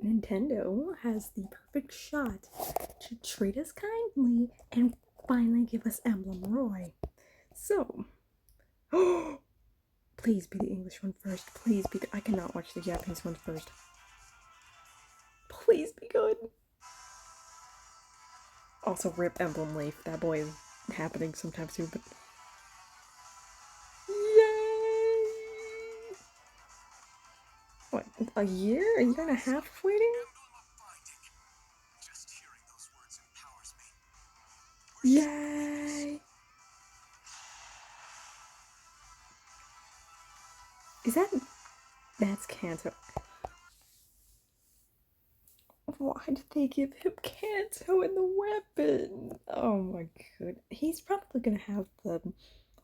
Nintendo has the perfect shot to treat us kindly and finally give us Emblem Roy. So, please be the English one first. Please be I cannot watch the Japanese one first. Please be good. Also, rip Emblem Leaf. That boy is happening sometime soon, but. Yay! What, a year? A year and a half of waiting? Yay! Is that. That's Kanto. Why did they give him Kanto in the weapon? Oh my god. He's probably gonna have the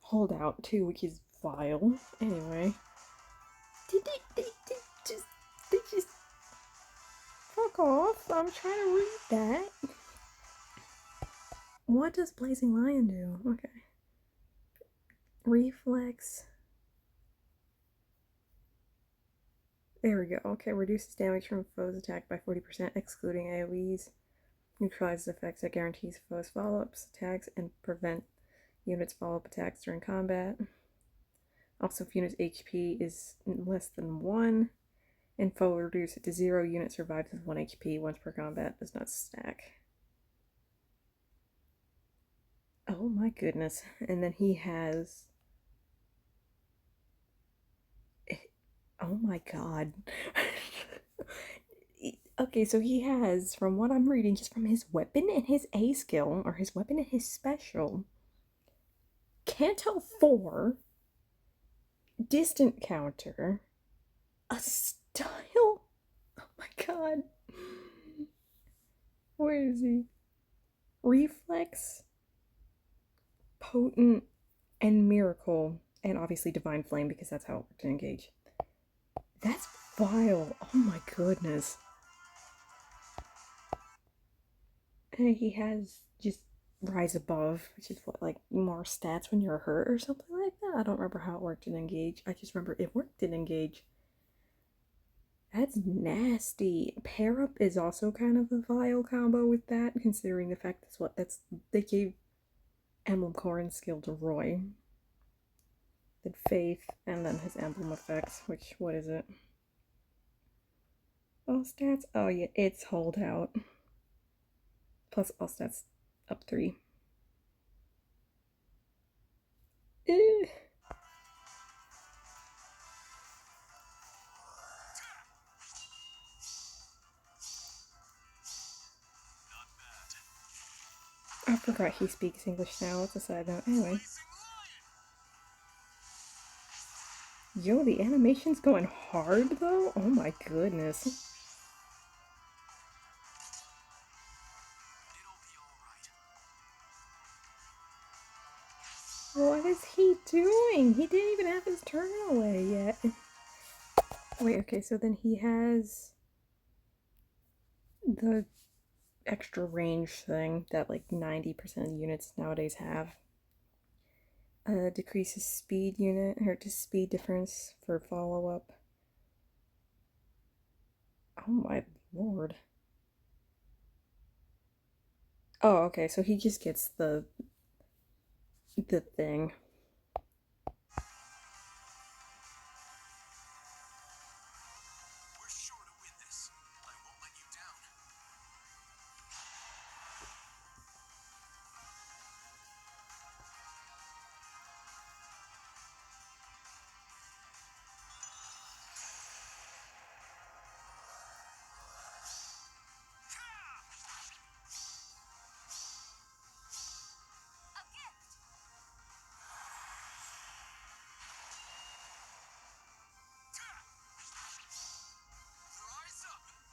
holdout too, which is vile. Anyway. They just. Fuck off. I'm trying to read that. What does Blazing Lion do? Okay. Reflex. There we go. Okay, reduces damage from foes attacked by 40%, excluding AoEs. Neutralizes effects that guarantees foes follow-ups, attacks, and prevent units follow-up attacks during combat. Also, if unit's HP is less than 1, and foe reduce it to 0, unit survives with 1 HP once per combat, does not stack. Oh my goodness. And then he has... Oh my god. Okay, so he has, from what I'm reading, just from his weapon and his A skill, or his weapon and his special, Canto 4, distant counter, a style. Oh my god. Where is he? Reflex, potent, and miracle, and obviously divine flame because that's how it worked to engage. That's vile. Oh my goodness. And he has just rise above, which is what, like more stats when you're hurt or something like that. I don't remember how it worked in engage. I just remember it worked in engage. That's nasty. Pair up is also kind of a vile combo with that, considering the fact that's they gave Emblem Corrin skill to Roy. Then Faith, and then his emblem effects, which what is it? All stats? Oh yeah, it's holdout. Plus all stats up 3. Eh. I forgot he speaks English now. It's a side note. Anyway. Yo, the animation's going hard though? Oh my goodness. What is he doing? He didn't even have his turn away yet. Wait, okay, so then he has the extra range thing that like 90% of units nowadays have. Decreases speed unit, or just speed difference for follow-up. Oh my lord. Oh, okay, so he just gets the thing.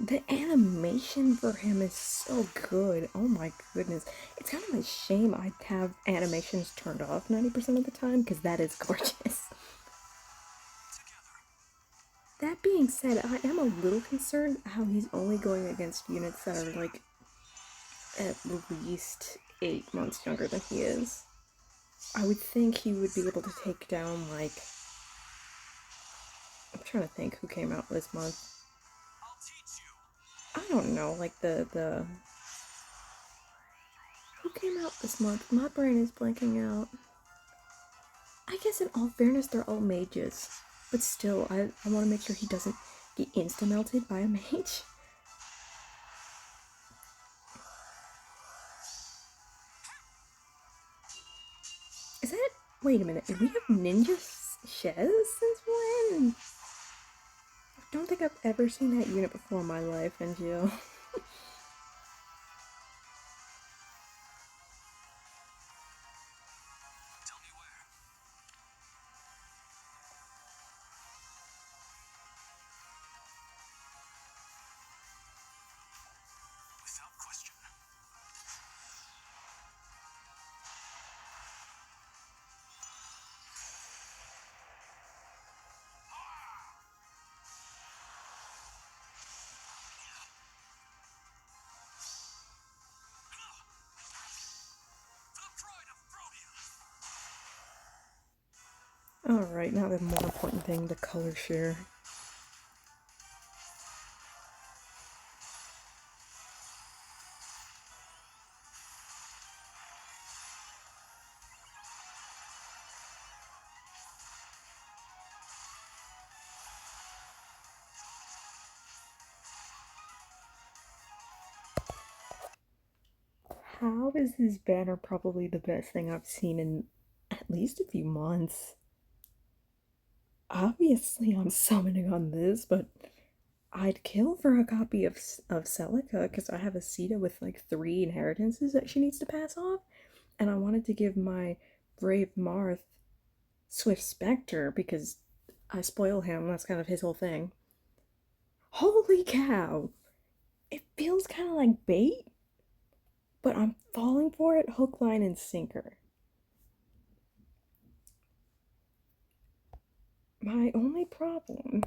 The animation for him is so good. Oh my goodness. It's kind of a shame I have animations turned off 90% of the time because that is gorgeous. That being said, I am a little concerned how he's only going against units that are like at least 8 months younger than he is. I would think he would be able to take down like... I'm trying to think who came out this month. don't know, like the who came out this month? My brain is blanking out. I guess in all fairness, they're all mages, but still, I want to make sure he doesn't get insta melted by a mage. Is that? Wait a minute. Do we have ninja Shez since when? I don't think I've ever seen that unit before in my life, NGO. Alright, now the more important thing, the color share. How is this banner probably the best thing I've seen in at least a few months? Obviously, I'm summoning on this, but I'd kill for a copy of Celica because I have a Sita with like 3 inheritances that she needs to pass off, and I wanted to give my brave Marth Swift Spectre because I spoil him. That's kind of his whole thing. Holy cow! It feels kind of like bait, but I'm falling for it hook, line, and sinker. My only problem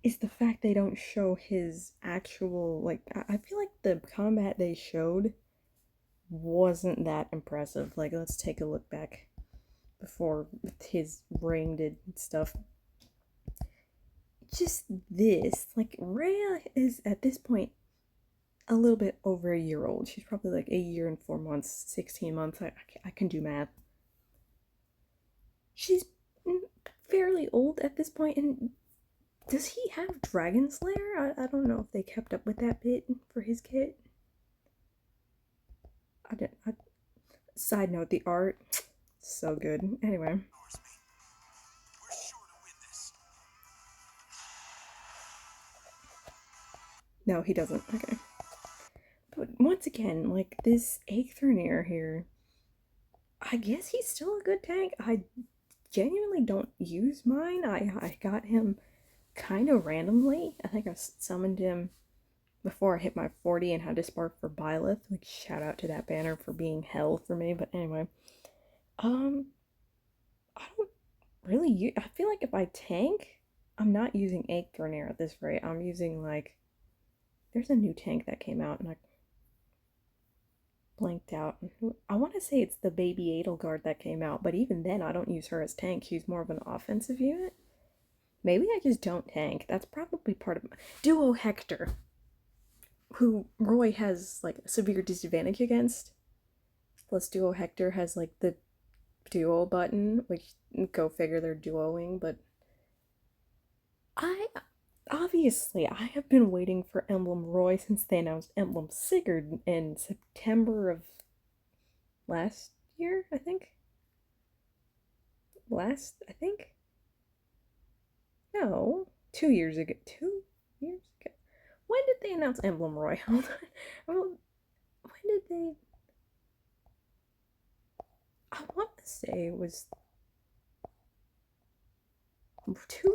is the fact they don't show his actual, like, I feel like the combat they showed wasn't that impressive. Like, let's take a look back before his ring did stuff. Just this, like, Rhea is at this point a little bit over a year old. She's probably like a year and 4 months, 16 months. I can do math. She's fairly old at this point, and does he have Dragon Slayer? I don't know if they kept up with that bit for his kit. Side note, the art, so good. Anyway. No, he doesn't. Okay. But once again, like, this Aetherneer here, I guess he's still a good tank. I genuinely don't use mine. I got him kind of randomly. I think I summoned him before I hit my 40 and had to spark for Byleth, which shout out to that banner for being hell for me. But anyway, I don't really I feel like if I tank, I'm not using Aetherneer at this rate. I'm using, like, there's a new tank that came out and I blanked out. I want to say it's the baby Edelgard that came out, but even then I don't use her as tank. She's more of an offensive unit. Maybe I just don't tank. That's probably part of my Duo Hector, who Roy has like a severe disadvantage against. Plus Duo Hector has like the duo button, which, go figure, they're duoing, but I I have been waiting for Emblem Roy since they announced Emblem Sigurd in September of last year, I think. I think? No, 2 years ago. 2 years ago? When did they announce Emblem Roy? Hold on. When did they? I want to say it was 2 years.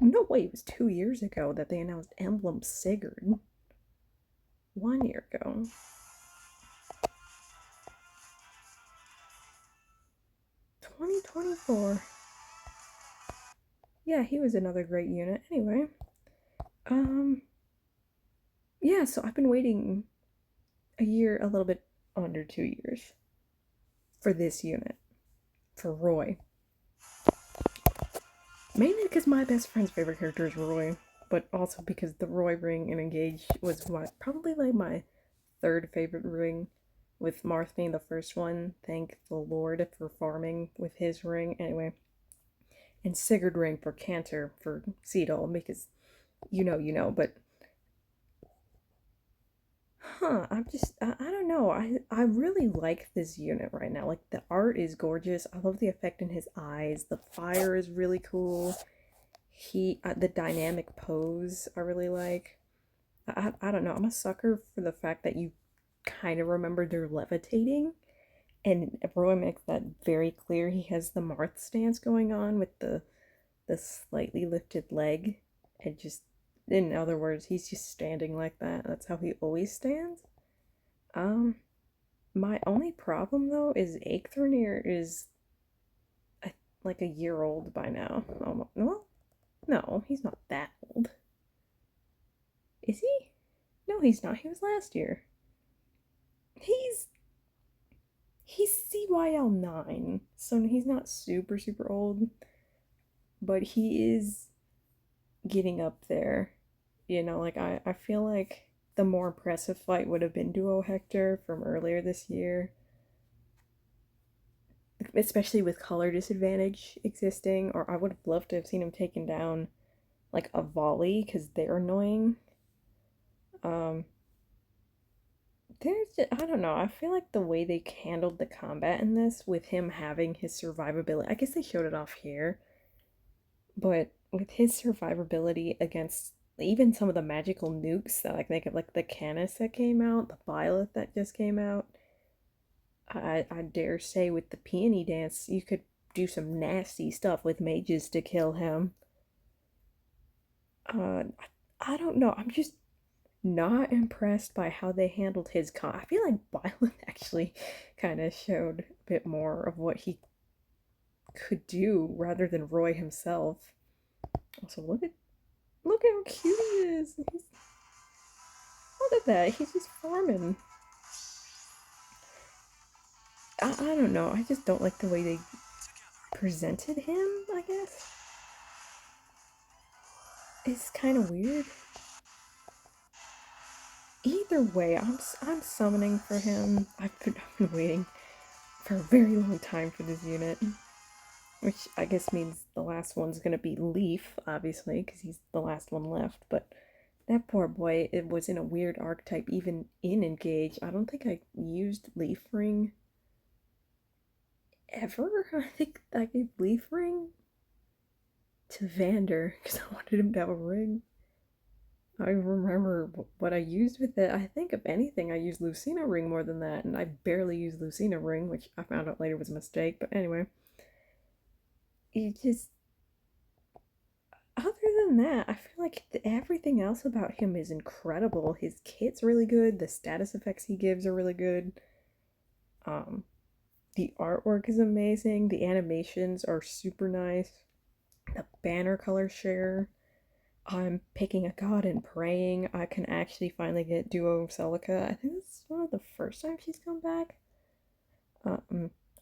No way, it was 2 years ago that they announced Emblem Sigurd. 1 year ago. 2024. Yeah, he was another great unit. Anyway, yeah, so I've been waiting a year, a little bit under 2 years for this unit, for Roy. Mainly because my best friend's favorite character is Roy, but also because the Roy ring in Engage was probably like my third favorite ring, with Marth being the first one. Thank the Lord for farming with his ring. Anyway, and Sigurd ring for Cantor for Cedal, because you know, but I don't know. I really like this unit right now. Like, the art is gorgeous. I love the effect in his eyes. The fire is really cool. The dynamic pose I really like. I don't know. I'm a sucker for the fact that you kind of remember they're levitating. And Roy makes that very clear. He has the Marth stance going on with the slightly lifted leg. And just, in other words, he's just standing like that. That's how he always stands. Um, my only problem though is Eikthrunir is like a year old by now. Almost. Well, no, he's not that old. Is he? No, he's not. He was last year. He's he's CYL9, so he's not super old, but he is getting up there. Like I feel like the more impressive fight would have been Duo Hector from earlier this year, especially with color disadvantage existing, or I would have loved to have seen him taken down like a volley because they're annoying. Um, I don't know. I feel like the way they handled the combat in this, with him having his survivability, I guess they showed it off here, but with his survivability against even some of the magical nukes that like make it, like the Canis that came out, the Violet that just came out, I dare say with the Peony Dance, you could do some nasty stuff with mages to kill him. Uh, I don't know. I'm just not impressed by how they handled his con. I feel like Violet actually kind of showed a bit more of what he could do rather than Roy himself. Also, look how cute he is. Look at that. He's just farming. I don't know. I just don't like the way they presented him, I guess. It's kind of weird. Either way, I'm summoning for him. I've been waiting for a very long time for this unit, which I guess means the last one's gonna be Leaf, obviously, because he's the last one left. But that poor boy, it was in a weird archetype, even in Engage. I don't think I used Leaf Ring ever. I think I gave Leaf Ring to Vander because I wanted him to have a ring. I remember what I used with it. I think, if anything, I used Lucina Ring more than that, and I barely used Lucina Ring, which I found out later was a mistake. But anyway, it just, other than that, I feel like everything else about him is incredible. His kit's really good. The status effects he gives are really good. Um, the artwork is amazing. The animations are super nice. The banner color share. I'm picking a god and praying I can actually finally get Duo Celica. I think this is one of the first times she's come back. I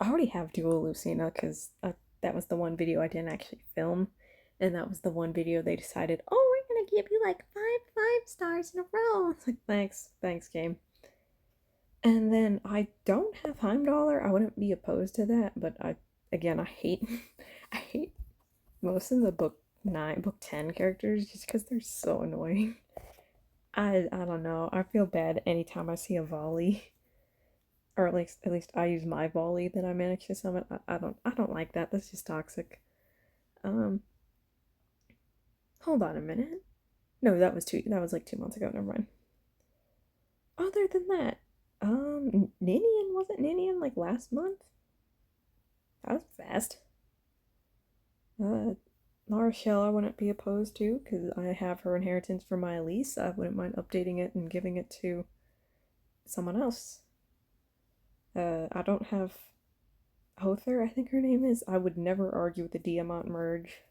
already have Duo Lucina because that was the one video I didn't actually film, and that was the one video they decided, oh, we're gonna give you like five stars in a row. It's like, thanks, game. And then I don't have Heimdallr. I wouldn't be opposed to that, but I hate I hate most of the book 10 characters just because they're so annoying. I don't know. I feel bad anytime I see a volley, or at least I use my volley that I managed to summon. I don't like that. That's just toxic. Um, hold on a minute. No, that was like 2 months ago. Never mind. Other than that, Ninian, wasn't Ninian like last month? That was fast. Lara Shell I wouldn't be opposed to because I have her inheritance from my Elise. I wouldn't mind updating it and giving it to someone else. I don't have Hother, I think her name is. I would never argue with the Diamant merge.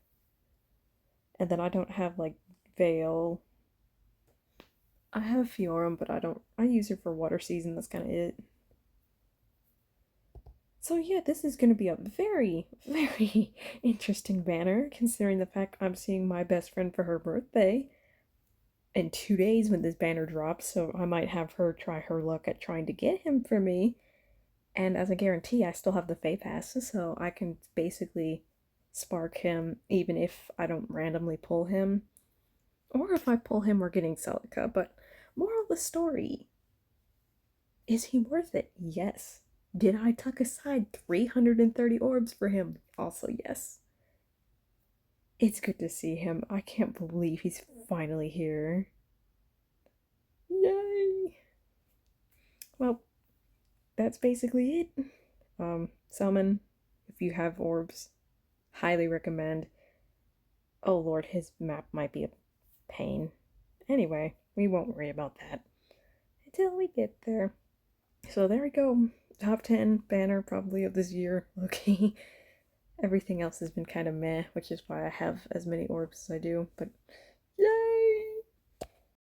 And then I don't have like Veil. I have Fiorum, but I use her for water season, that's kinda it. So yeah, this is gonna be a very, very interesting banner, considering the fact I'm seeing my best friend for her birthday. in 2 days when this banner drops, so I might have her try her luck at trying to get him for me. And as a guarantee, I still have the Fey Pass, so I can basically spark him even if I don't randomly pull him. Or if I pull him, we're getting Celica. But moral of the story, is he worth it? Yes. Did I tuck aside 330 orbs for him? Also, yes. It's good to see him. I can't believe he's finally here. Yay! Well, that's basically it. Salmon, if you have orbs, highly recommend. Oh lord, his map might be a pain. Anyway, we won't worry about that until we get there. So there we go. Top 10 banner probably of this year. Okay. Everything else has been kind of meh, which is why I have as many orbs as I do. But yay!